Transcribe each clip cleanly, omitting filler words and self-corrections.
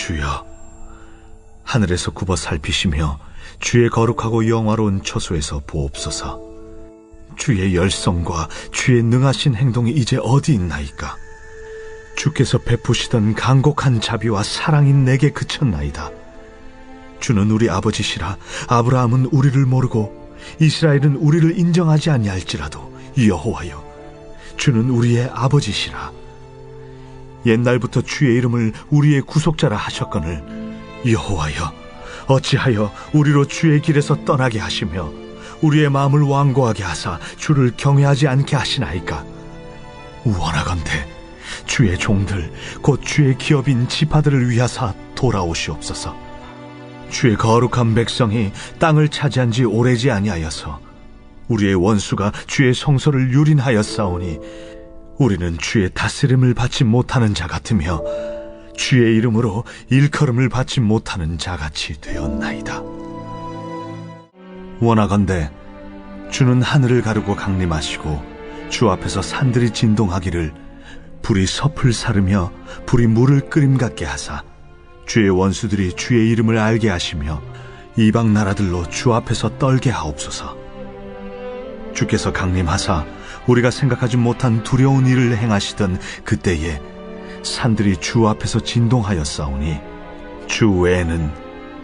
주여, 하늘에서 굽어 살피시며 주의 거룩하고 영화로운 처소에서 보옵소서. 주의 열성과 주의 능하신 행동이 이제 어디 있나이까? 주께서 베푸시던 간곡한 자비와 사랑이 내게 그쳤나이다. 주는 우리 아버지시라. 아브라함은 우리를 모르고 이스라엘은 우리를 인정하지 아니할지라도 여호와여, 주는 우리의 아버지시라. 옛날부터 주의 이름을 우리의 구속자라 하셨거늘 여호와여, 어찌하여 우리로 주의 길에서 떠나게 하시며 우리의 마음을 완고하게 하사 주를 경외하지 않게 하시나이까? 원하건대 주의 종들 곧 주의 기업인 지파들을 위하사 돌아오시옵소서. 주의 거룩한 백성이 땅을 차지한 지 오래지 아니하여서 우리의 원수가 주의 성소를 유린하였사오니 우리는 주의 다스림을 받지 못하는 자 같으며 주의 이름으로 일컬음을 받지 못하는 자같이 되었나이다. 원하건대 주는 하늘을 가르고 강림하시고 주 앞에서 산들이 진동하기를 불이 섭을 사르며 불이 물을 끓임 같게 하사 주의 원수들이 주의 이름을 알게 하시며 이방 나라들로 주 앞에서 떨게 하옵소서. 주께서 강림하사 우리가 생각하지 못한 두려운 일을 행하시던 그때에 산들이 주 앞에서 진동하였사오니 주 외에는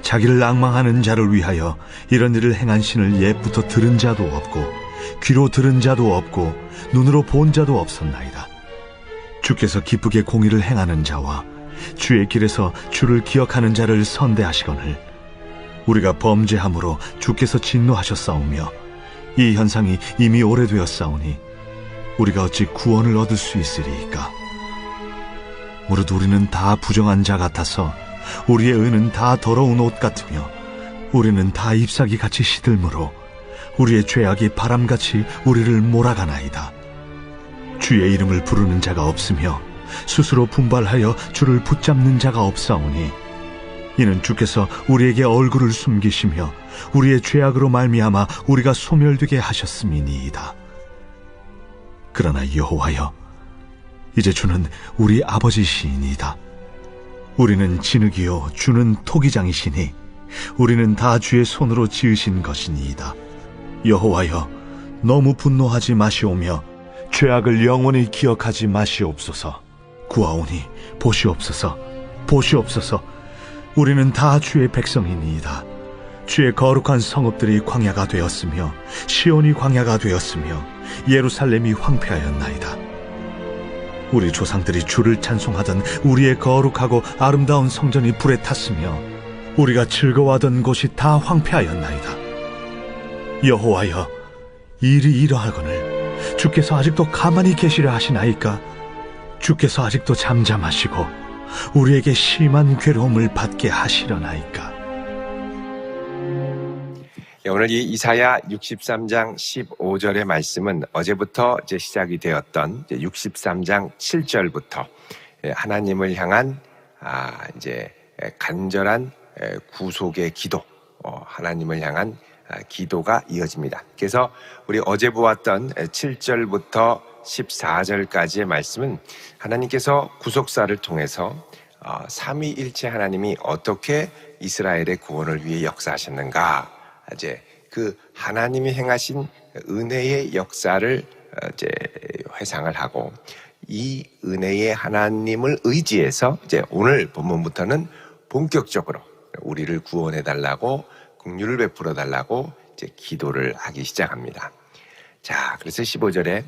자기를 앙망하는 자를 위하여 이런 일을 행한 신을 옛부터 들은 자도 없고 귀로 들은 자도 없고 눈으로 본 자도 없었나이다. 주께서 기쁘게 공의를 행하는 자와 주의 길에서 주를 기억하는 자를 선대하시거늘 우리가 범죄함으로 주께서 진노하셨사오며 이 현상이 이미 오래되었사오니 우리가 어찌 구원을 얻을 수 있으리이까? 무릇 우리는 다 부정한 자 같아서 우리의 의는 다 더러운 옷 같으며 우리는 다 잎사귀 같이 시들므로 우리의 죄악이 바람같이 우리를 몰아가나이다. 주의 이름을 부르는 자가 없으며 스스로 분발하여 주를 붙잡는 자가 없사오니 이는 주께서 우리에게 얼굴을 숨기시며 우리의 죄악으로 말미암아 우리가 소멸되게 하셨음이니이다. 그러나 여호와여, 이제 주는 우리 아버지시니이다. 우리는 진흙이요 주는 토기장이시니 우리는 다 주의 손으로 지으신 것이니이다. 여호와여, 너무 분노하지 마시오며 죄악을 영원히 기억하지 마시옵소서. 구하오니 보시옵소서, 보시옵소서. 우리는 다 주의 백성이니이다. 주의 거룩한 성읍들이 광야가 되었으며 시온이 광야가 되었으며 예루살렘이 황폐하였나이다. 우리 조상들이 주를 찬송하던 우리의 거룩하고 아름다운 성전이 불에 탔으며 우리가 즐거워하던 곳이 다 황폐하였나이다. 여호와여, 일이 이러하거늘 주께서 아직도 가만히 계시려 하시나이까? 주께서 아직도 잠잠하시고 우리에게 심한 괴로움을 받게 하시려나이까? 오늘 이 이사야 63장 15절의 말씀은 어제부터 이제 시작이 되었던 63장 7절부터 하나님을 향한 이제 간절한 구속의 기도, 하나님을 향한 기도가 이어집니다. 그래서 우리 어제 보았던 7절부터 14절까지의 말씀은 하나님께서 구속사를 통해서 삼위일체 하나님이 어떻게 이스라엘의 구원을 위해 역사하셨는가, 이제 그 하나님이 행하신 은혜의 역사를 이제 회상을 하고 이 은혜의 하나님을 의지해서 이제 오늘 본문부터는 본격적으로 우리를 구원해 달라고, 긍휼을 베풀어 달라고 이제 기도를 하기 시작합니다. 자, 그래서 15절에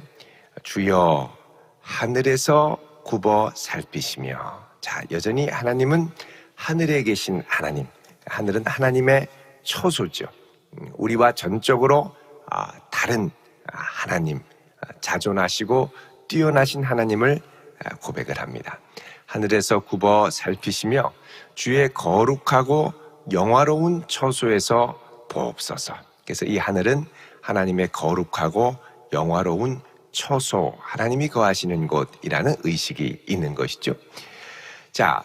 주여 하늘에서 굽어 살피시며, 자, 여전히 하나님은 하늘에 계신 하나님, 하늘은 하나님의 처소죠. 우리와 전적으로 다른 하나님, 자존하시고 뛰어나신 하나님을 고백을 합니다. 하늘에서 굽어 살피시며 주의 거룩하고 영화로운 처소에서 보옵소서. 그래서 이 하늘은 하나님의 거룩하고 영화로운 처소, 하나님이 거하시는 곳이라는 의식이 있는 것이죠. 자,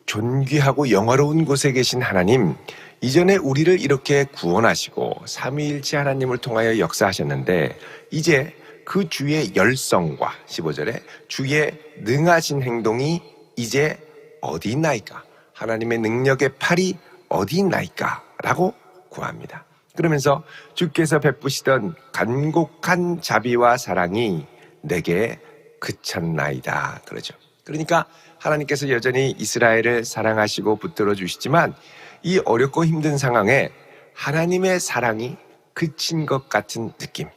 존귀하고 영화로운 곳에 계신 하나님, 이전에 우리를 이렇게 구원하시고 삼위일체 하나님을 통하여 역사하셨는데 이제 그 주의 열성과 15절에 주의 능하신 행동이 이제 어디 있나이까? 하나님의 능력의 팔이 어디 있나이까? 라고 구합니다. 그러면서 주께서 베푸시던 간곡한 자비와 사랑이 내게 그쳤나이다. 그러죠. 그러니까 하나님께서 여전히 이스라엘을 사랑하시고 붙들어 주시지만 이 어렵고 힘든 상황에 하나님의 사랑이 그친 것 같은 느낌.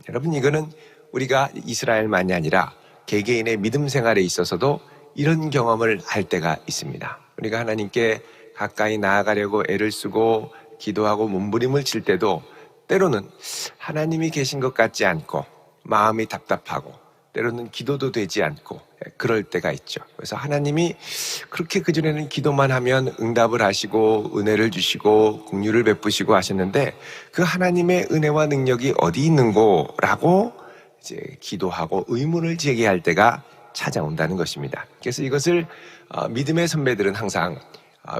여러분, 이거는 우리가 이스라엘만이 아니라 개개인의 믿음 생활에 있어서도 이런 경험을 할 때가 있습니다. 우리가 하나님께 가까이 나아가려고 애를 쓰고 기도하고 몸부림을 칠 때도 때로는 하나님이 계신 것 같지 않고 마음이 답답하고 때로는 기도도 되지 않고 그럴 때가 있죠. 그래서 하나님이 그렇게 그전에는 기도만 하면 응답을 하시고 은혜를 주시고 긍휼을 베푸시고 하셨는데 그 하나님의 은혜와 능력이 어디 있는고라고 이제 기도하고 의문을 제기할 때가 찾아온다는 것입니다. 그래서 이것을 믿음의 선배들은 항상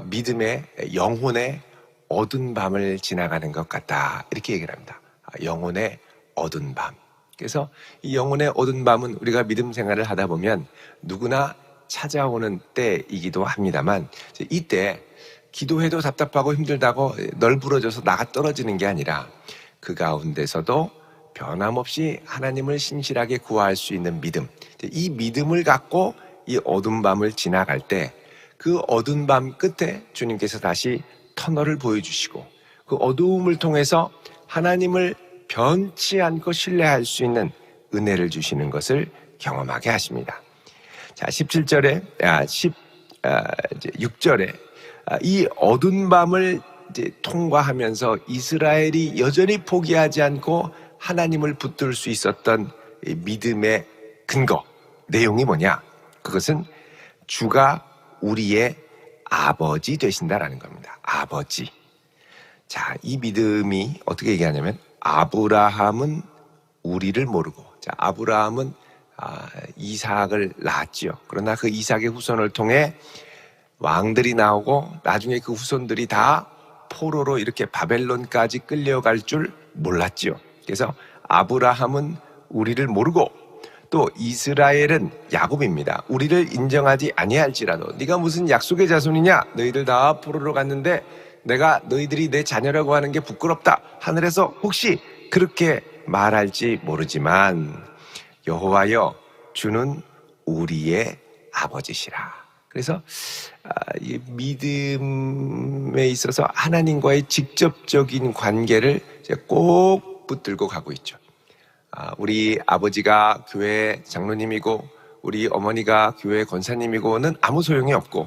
믿음의 영혼의 어두운 밤을 지나가는 것 같다 이렇게 얘기를 합니다. 영혼의 어두운 밤. 그래서 이 영혼의 어두운 밤은 우리가 믿음 생활을 하다 보면 누구나 찾아오는 때이기도 합니다만 이때 기도해도 답답하고 힘들다고 널브러져서 나가 떨어지는 게 아니라 그 가운데서도 변함없이 하나님을 신실하게 구할 수 있는 믿음, 이 믿음을 갖고 이 어두운 밤을 지나갈 때 그 어두운 밤 끝에 주님께서 다시 터널을 보여주시고 그 어두움을 통해서 하나님을 변치 않고 신뢰할 수 있는 은혜를 주시는 것을 경험하게 하십니다. 자, 6절에 이 어두운 밤을 이제 통과하면서 이스라엘이 여전히 포기하지 않고 하나님을 붙들 수 있었던 믿음의 근거, 내용이 뭐냐? 그것은 주가 우리의 아버지 되신다라는 겁니다. 아버지. 자, 이 믿음이 어떻게 얘기하냐면 아브라함은 우리를 모르고, 자, 아브라함은 이삭을 낳았지요. 그러나 그 이삭의 후손을 통해 왕들이 나오고 나중에 그 후손들이 다 포로로 이렇게 바벨론까지 끌려갈 줄 몰랐지요. 그래서 아브라함은 우리를 모르고 또 이스라엘은 야곱입니다. 우리를 인정하지 아니할지라도 네가 무슨 약속의 자손이냐? 너희들 다 포로로 갔는데 내가 너희들이 내 자녀라고 하는 게 부끄럽다. 하늘에서 혹시 그렇게 말할지 모르지만 여호와여 주는 우리의 아버지시라. 그래서 이 믿음에 있어서 하나님과의 직접적인 관계를 꼭 붙들고 가고 있죠. 우리 아버지가 교회 장로님이고 우리 어머니가 교회 권사님이고는 아무 소용이 없고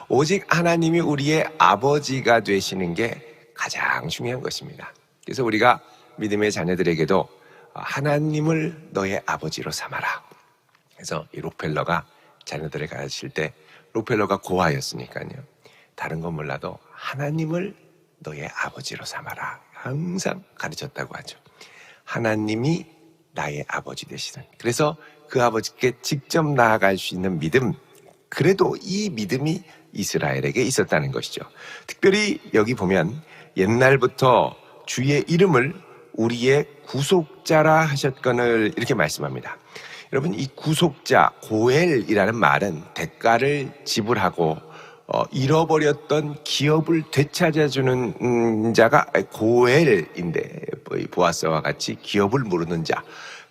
오직 하나님이 우리의 아버지가 되시는 게 가장 중요한 것입니다. 그래서 우리가 믿음의 자녀들에게도 하나님을 너의 아버지로 삼아라. 그래서 이 록펠러가 자녀들을 가르칠 때 록펠러가 고아였으니까요. 다른 건 몰라도 하나님을 너의 아버지로 삼아라. 항상 가르쳤다고 하죠. 하나님이 나의 아버지 되시는. 그래서 그 아버지께 직접 나아갈 수 있는 믿음. 그래도 이 믿음이 이스라엘에게 있었다는 것이죠. 특별히 여기 보면 옛날부터 주의 이름을 우리의 구속자라 하셨거늘 이렇게 말씀합니다. 여러분, 이 구속자, 고엘이라는 말은 대가를 지불하고 잃어버렸던 기업을 되찾아주는 자가 고엘인데 보아스와 같이 기업을 모르는 자.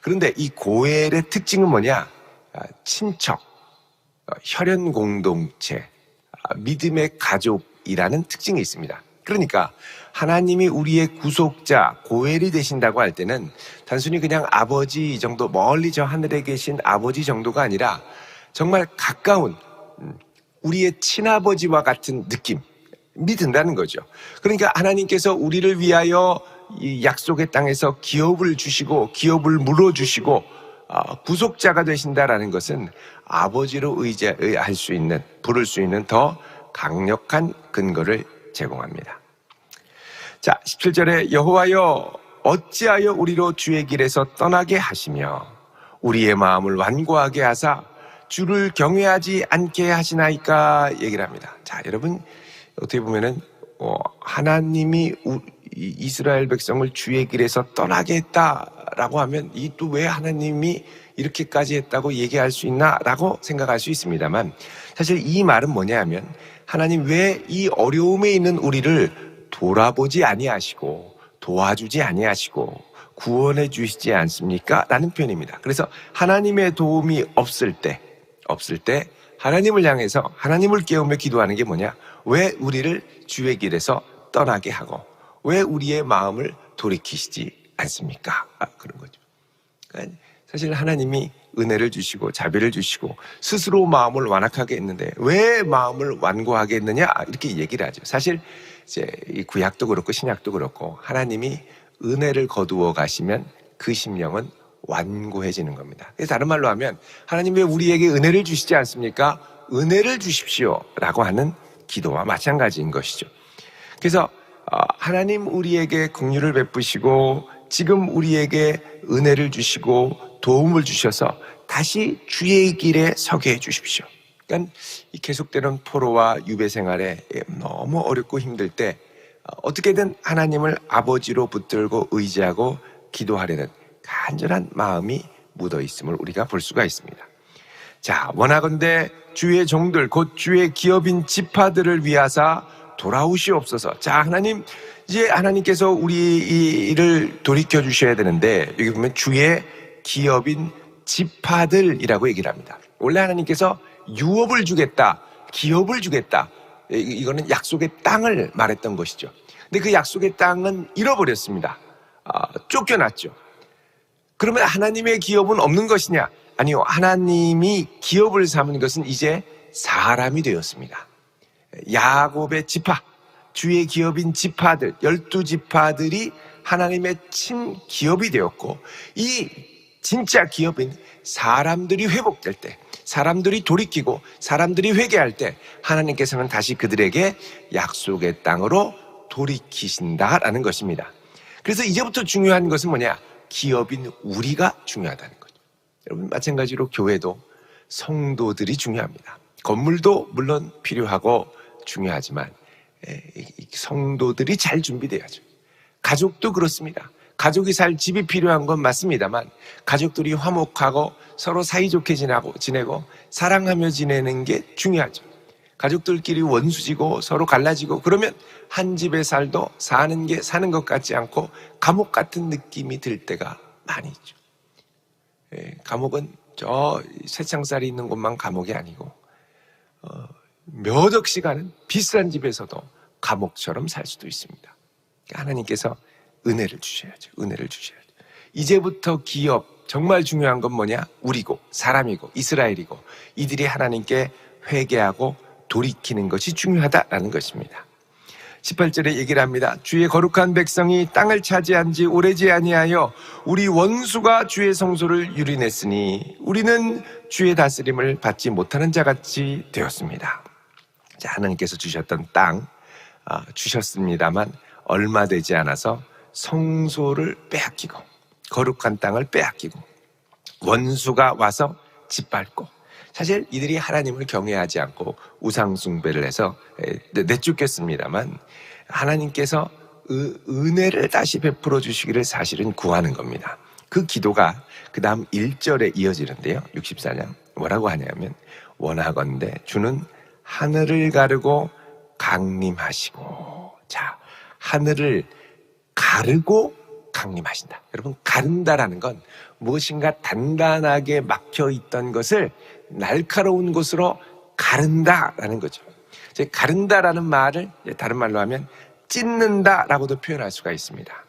그런데 이 고엘의 특징은 뭐냐? 친척, 혈연 공동체, 믿음의 가족이라는 특징이 있습니다. 그러니까 하나님이 우리의 구속자, 고엘이 되신다고 할 때는 단순히 그냥 아버지 정도, 멀리 저 하늘에 계신 아버지 정도가 아니라 정말 가까운 우리의 친아버지와 같은 느낌이 든다는 거죠. 그러니까 하나님께서 우리를 위하여 이 약속의 땅에서 기업을 주시고 기업을 물어주시고 구속자가 되신다라는 것은 아버지로 의지할 수 있는, 부를 수 있는 더 강력한 근거를 제공합니다. 자, 17절에 여호와여 어찌하여 우리로 주의 길에서 떠나게 하시며 우리의 마음을 완고하게 하사 주를 경외하지 않게 하시나이까 얘기를 합니다. 자, 여러분 어떻게 보면은 하나님이 이스라엘 백성을 주의 길에서 떠나게 했다라고 하면 이 또 왜 하나님이 이렇게까지 했다고 얘기할 수 있나라고 생각할 수 있습니다만, 사실 이 말은 뭐냐 하면, 하나님 왜 이 어려움에 있는 우리를 돌아보지 아니하시고 도와주지 아니하시고 구원해 주시지 않습니까? 라는 표현입니다. 그래서 하나님의 도움이 없을 때 하나님을 향해서 하나님을 깨우며 기도하는 게 뭐냐? 왜 우리를 주의 길에서 떠나게 하고 왜 우리의 마음을 돌이키시지 않습니까? 그런 거죠. 그러니까 사실 하나님이 은혜를 주시고 자비를 주시고 스스로 마음을 완악하게 했는데 왜 마음을 완고하게 했느냐? 이렇게 얘기를 하죠. 사실 이제 이 구약도 그렇고 신약도 그렇고 하나님이 은혜를 거두어 가시면 그 심령은 완고해지는 겁니다. 그래서 다른 말로 하면 하나님 왜 우리에게 은혜를 주시지 않습니까? 은혜를 주십시오 라고 하는 기도와 마찬가지인 것이죠. 그래서 하나님 우리에게 긍휼을 베푸시고 지금 우리에게 은혜를 주시고 도움을 주셔서 다시 주의 길에 서게 해주십시오. 그러니까 이 계속되는 포로와 유배 생활에 너무 어렵고 힘들 때 어떻게든 하나님을 아버지로 붙들고 의지하고 기도하려는 간절한 마음이 묻어 있음을 우리가 볼 수가 있습니다. 자, 원하건대 주의 종들 곧 주의 기업인 지파들을 위하사 돌아오시옵소서. 자, 하나님 이제 하나님께서 우리를 돌이켜 주셔야 되는데 여기 보면 주의 기업인 지파들이라고 얘기를 합니다. 원래 하나님께서 유업을 주겠다, 기업을 주겠다. 이거는 약속의 땅을 말했던 것이죠. 근데 그 약속의 땅은 잃어버렸습니다. 쫓겨났죠. 그러면 하나님의 기업은 없는 것이냐? 아니요. 하나님이 기업을 삼은 것은 이제 사람이 되었습니다. 야곱의 지파, 주의 기업인 지파들, 12지파들이 하나님의 친기업이 되었고 이 진짜 기업인 사람들이 회복될 때, 사람들이 돌이키고 사람들이 회개할 때 하나님께서는 다시 그들에게 약속의 땅으로 돌이키신다라는 것입니다. 그래서 이제부터 중요한 것은 뭐냐? 기업인 우리가 중요하다는 거죠. 여러분 마찬가지로 교회도 성도들이 중요합니다. 건물도 물론 필요하고 중요하지만 성도들이 잘 준비돼야죠. 가족도 그렇습니다. 가족이 살 집이 필요한 건 맞습니다만 가족들이 화목하고 서로 사이좋게 지내고 사랑하며 지내는 게 중요하죠. 가족들끼리 원수지고 서로 갈라지고 그러면 한 집에 살도 사는 게 사는 것 같지 않고 감옥 같은 느낌이 들 때가 많이 있죠. 감옥은 저 새창살이 있는 곳만 감옥이 아니고 몇 억 시간은 비싼 집에서도 감옥처럼 살 수도 있습니다. 하나님께서 은혜를 주셔야죠. 은혜를 주셔야죠. 이제부터 기업 정말 중요한 건 뭐냐? 우리고 사람이고 이스라엘이고 이들이 하나님께 회개하고 돌이키는 것이 중요하다라는 것입니다. 18절에 얘기를 합니다. 주의 거룩한 백성이 땅을 차지한 지 오래지 아니하여 우리 원수가 주의 성소를 유린했으니 우리는 주의 다스림을 받지 못하는 자같이 되었습니다. 자, 하나님께서 주셨던 땅 주셨습니다만 얼마 되지 않아서 성소를 빼앗기고 거룩한 땅을 빼앗기고 원수가 와서 짓밟고 사실 이들이 하나님을 경외하지 않고 우상 숭배를 해서 내쫓겼습니다만 하나님께서 은혜를 다시 베풀어 주시기를 사실은 구하는 겁니다. 그 기도가 그 다음 1절에 이어지는데요. 64장 뭐라고 하냐면 원하건대 주는 하늘을 가르고 강림하시고 자 하늘을 가르고 강림하신다. 여러분 가른다라는 건 무엇인가 단단하게 막혀있던 것을 날카로운 곳으로 가른다라는 거죠. 가른다라는 말을 다른 말로 하면 찢는다라고도 표현할 수가 있습니다.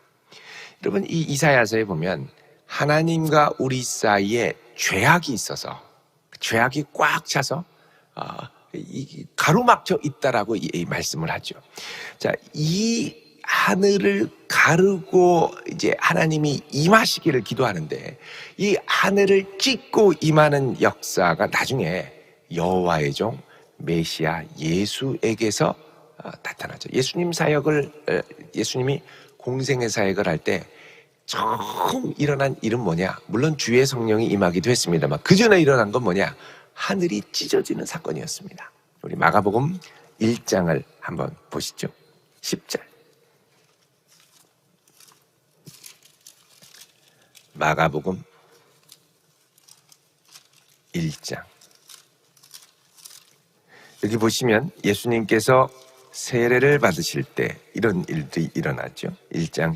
여러분 이 이사야서에 보면 하나님과 우리 사이에 죄악이 있어서 죄악이 꽉 차서 가로막혀 있다라고 말씀을 하죠. 자, 이 하늘을 가르고 이제 하나님이 임하시기를 기도하는데 이 하늘을 찢고 임하는 역사가 나중에 여호와의 종 메시아 예수에게서 나타나죠. 예수님이 공생의 사역을 할 때 처음 일어난 일은 뭐냐? 물론 주의 성령이 임하기도 했습니다만 그 전에 일어난 건 뭐냐? 하늘이 찢어지는 사건이었습니다. 우리 마가복음 1장을 한번 보시죠. 10절. 마가복음 1장. 여기 보시면 예수님께서 세례를 받으실 때 이런 일들이 일어났죠. 1장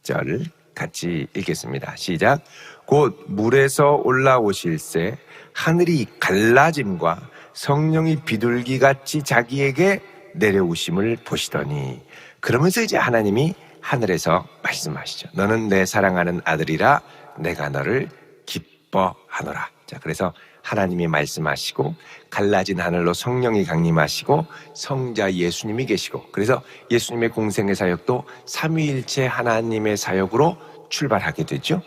10절을 같이 읽겠습니다. 시작. 곧 물에서 올라오실새 하늘이 갈라짐과 성령이 비둘기같이 자기에게 내려오심을 보시더니, 그러면서 이제 하나님이 하늘에서 말씀하시죠. 너는 내 사랑하는 아들이라 내가 너를 기뻐하노라. 자, 그래서 하나님이 말씀하시고 갈라진 하늘로 성령이 강림하시고 성자 예수님이 계시고, 그래서 예수님의 공생의 사역도 삼위일체 하나님의 사역으로 출발하게 되죠.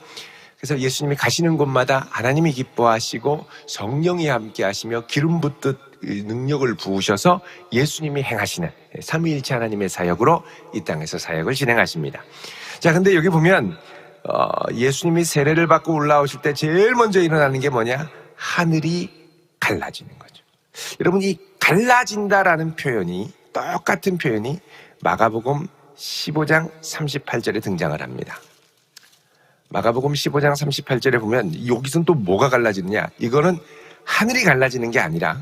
그래서 예수님이 가시는 곳마다 하나님이 기뻐하시고 성령이 함께 하시며 기름 붓듯 능력을 부으셔서 예수님이 행하시는 삼위일체 하나님의 사역으로 이 땅에서 사역을 진행하십니다. 자, 근데 여기 보면 예수님이 세례를 받고 올라오실 때 제일 먼저 일어나는 게 뭐냐? 하늘이 갈라지는 거죠. 여러분, 이 갈라진다라는 표현이, 똑같은 표현이 마가복음 15장 38절에 등장을 합니다. 마가복음 15장 38절에 보면 여기서는 또 뭐가 갈라지느냐? 이거는 하늘이 갈라지는 게 아니라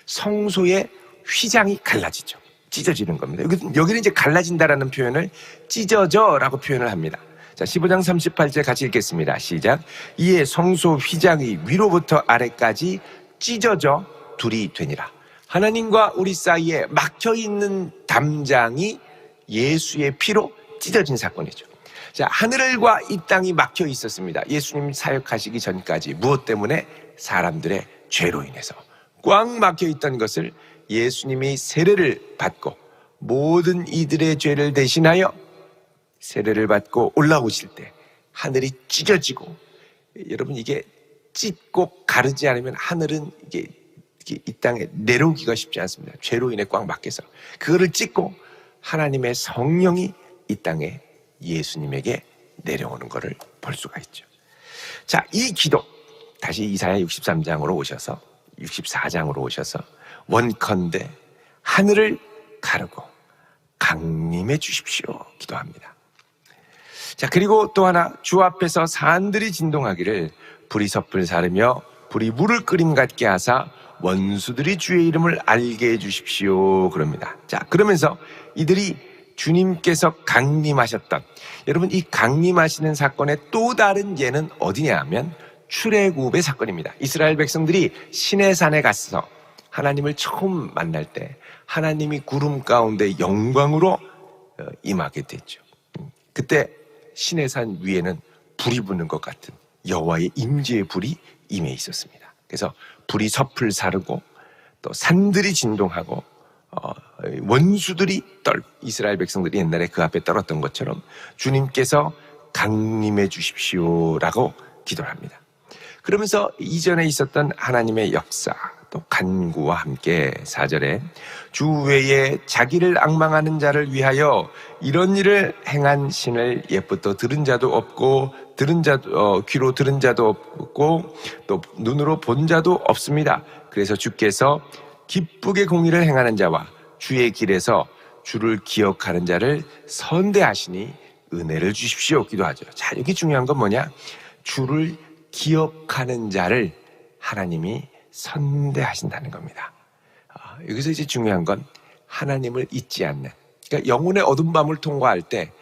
성소의 휘장이 갈라지죠. 찢어지는 겁니다. 여기는 이제 갈라진다라는 표현을 찢어져라고 표현을 합니다. 자, 15장 38절 같이 읽겠습니다. 시작. 이에 성소 휘장이 위로부터 아래까지 찢어져 둘이 되니라. 하나님과 우리 사이에 막혀있는 담장이 예수의 피로 찢어진 사건이죠. 자, 하늘과 이 땅이 막혀 있었습니다. 예수님 사역하시기 전까지. 무엇 때문에? 사람들의 죄로 인해서 꽉 막혀 있던 것을 예수님이 세례를 받고 모든 이들의 죄를 대신하여 세례를 받고 올라오실 때 하늘이 찢어지고, 여러분, 이게 찢고 가르지 않으면 하늘은 이게 이 땅에 내려오기가 쉽지 않습니다. 죄로 인해 꽉 막혀서 그거를 찢고 하나님의 성령이 이 땅에 예수님에게 내려오는 것을 볼 수가 있죠. 자, 이 기도 다시 이사야 63장으로 오셔서 64장으로 오셔서 원컨대 하늘을 가르고 강림해 주십시오 기도합니다. 자, 그리고 또 하나, 주 앞에서 산들이 진동하기를 불이 섭을 사르며 불이 물을 끓임 같게 하사 원수들이 주의 이름을 알게 해 주십시오 그럽니다. 자, 그러면서 이들이 주님께서 강림하셨던, 여러분, 이 강림하시는 사건의 또 다른 예는 어디냐 하면 출애굽의 사건입니다. 이스라엘 백성들이 시내산에 가서 하나님을 처음 만날 때 하나님이 구름 가운데 영광으로 임하게 됐죠. 그때 시내산 위에는 불이 붙는 것 같은 여호와의 임재의 불이 임해 있었습니다. 그래서 불이 섭을 사르고 또 산들이 진동하고 원수들이 이스라엘 백성들이 옛날에 그 앞에 떨었던 것처럼 주님께서 강림해 주십시오라고 기도를 합니다. 그러면서 이전에 있었던 하나님의 역사, 또 간구와 함께 4절에 주 외에 자기를 앙망하는 자를 위하여 이런 일을 행한 신을 옛부터 들은 자도 없고 귀로 들은 자도 없고 또 눈으로 본 자도 없습니다. 그래서 주께서 기쁘게 공의를 행하는 자와 주의 길에서 주를 기억하는 자를 선대하시니 은혜를 주십시오 기도하죠. 자, 여기 중요한 건 뭐냐? 주를 기억하는 자를 하나님이 선대하신다는 겁니다. 여기서 이제 중요한 건 하나님을 잊지 않는, 그러니까 영혼의 어두운 밤을 통과할 때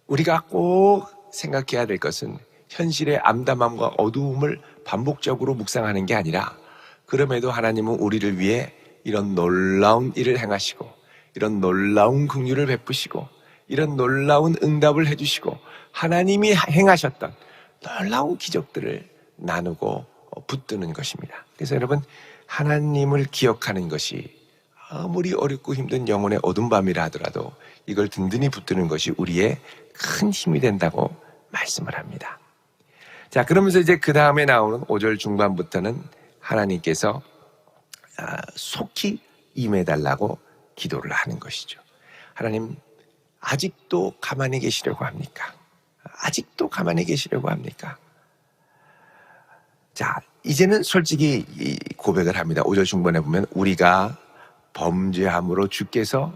우리가 꼭 생각해야 될 것은 현실의 암담함과 어두움을 반복적으로 묵상하는 게 아니라, 그럼에도 하나님은 우리를 위해 이런 놀라운 일을 행하시고 이런 놀라운 긍휼을 베푸시고 이런 놀라운 응답을 해주시고 하나님이 행하셨던 놀라운 기적들을 나누고 붙드는 것입니다. 그래서 여러분, 하나님을 기억하는 것이 아무리 어렵고 힘든 영혼의 어두운 밤이라 하더라도 이걸 든든히 붙드는 것이 우리의 큰 힘이 된다고 말씀을 합니다. 자, 그러면서 이제 그 다음에 나오는 5절 중반부터는 하나님께서 속히 임해달라고 기도를 하는 것이죠. 하나님, 아직도 가만히 계시려고 합니까? 아직도 가만히 계시려고 합니까? 자, 이제는 솔직히 고백을 합니다. 5절 중반에 보면 우리가 범죄함으로 주께서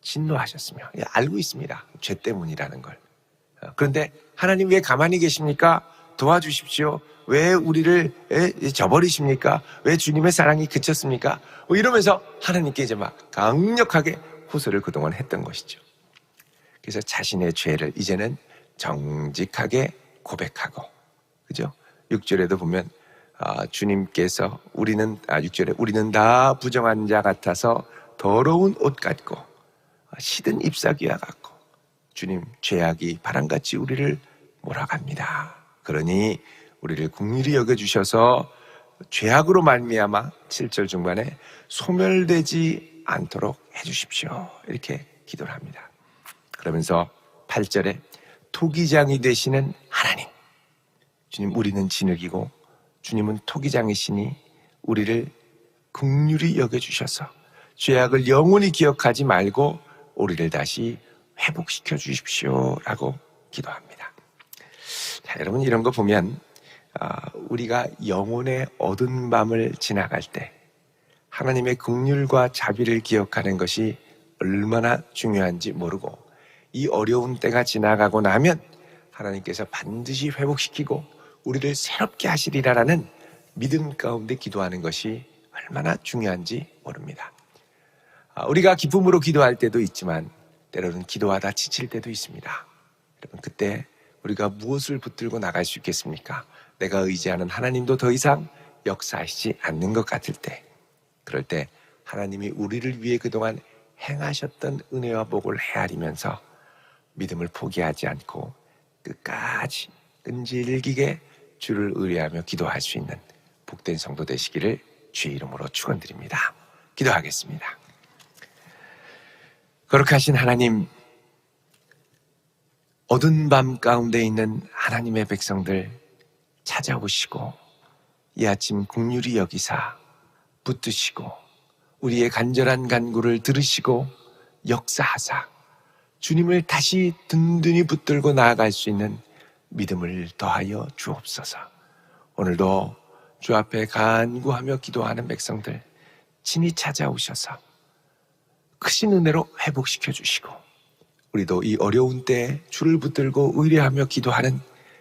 진노하셨으며, 알고 있습니다. 죄 때문이라는 걸. 그런데 하나님 왜 가만히 계십니까? 도와주십시오. 왜 우리를 저버리십니까? 왜 주님의 사랑이 그쳤습니까? 이러면서 하나님께 이제 막 강력하게 호소를 그동안 했던 것이죠. 그래서 자신의 죄를 이제는 정직하게 고백하고, 그죠? 6절에도 보면 주님께서 6절에 우리는 다 부정한 자 같아서 더러운 옷 같고 시든 잎사귀와 같고 주님 죄악이 바람같이 우리를 몰아갑니다. 그러니 우리를 긍휼히 여겨주셔서 죄악으로 말미암아 7절 중반에 소멸되지 않도록 해주십시오. 이렇게 기도를 합니다. 그러면서 8절에 토기장이 되시는 하나님, 주님 우리는 진흙이고 주님은 토기장이시니 우리를 긍휼히 여겨주셔서 죄악을 영원히 기억하지 말고 우리를 다시 회복시켜 주십시오 라고 기도합니다. 자, 여러분 이런 거 보면 우리가 영혼의 어두운 밤을 지나갈 때 하나님의 긍휼과 자비를 기억하는 것이 얼마나 중요한지 모르고 이 어려운 때가 지나가고 나면 하나님께서 반드시 회복시키고 우리를 새롭게 하시리라라는 믿음 가운데 기도하는 것이 얼마나 중요한지 모릅니다. 우리가 기쁨으로 기도할 때도 있지만 때로는 기도하다 지칠 때도 있습니다. 여러분 그때 우리가 무엇을 붙들고 나갈 수 있겠습니까? 내가 의지하는 하나님도 더 이상 역사하시지 않는 것 같을 때, 그럴 때 하나님이 우리를 위해 그동안 행하셨던 은혜와 복을 헤아리면서 믿음을 포기하지 않고 끝까지 끈질기게 주를 의뢰하며 기도할 수 있는 복된 성도 되시기를 주의 이름으로 축원드립니다. 기도하겠습니다. 거룩하신 하나님, 어두운 밤 가운데 있는 하나님의 백성들 찾아오시고 이 아침 긍휼히 여기사 붙드시고 우리의 간절한 간구를 들으시고 역사하사 주님을 다시 든든히 붙들고 나아갈 수 있는 믿음을 더하여 주옵소서. 오늘도 주 앞에 간구하며 기도하는 백성들 친히 찾아오셔서 크신 은혜로 회복시켜 주시고 우리도 이 어려운 때에 주를 붙들고 의뢰하며 기도하는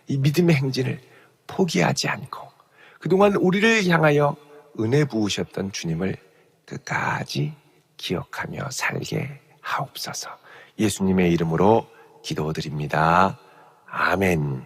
이 믿음의 행진을 포기하지 않고 그동안 우리를 향하여 은혜 부으셨던 주님을 끝까지 기억하며 살게 하옵소서. 예수님의 이름으로 기도드립니다. 아멘.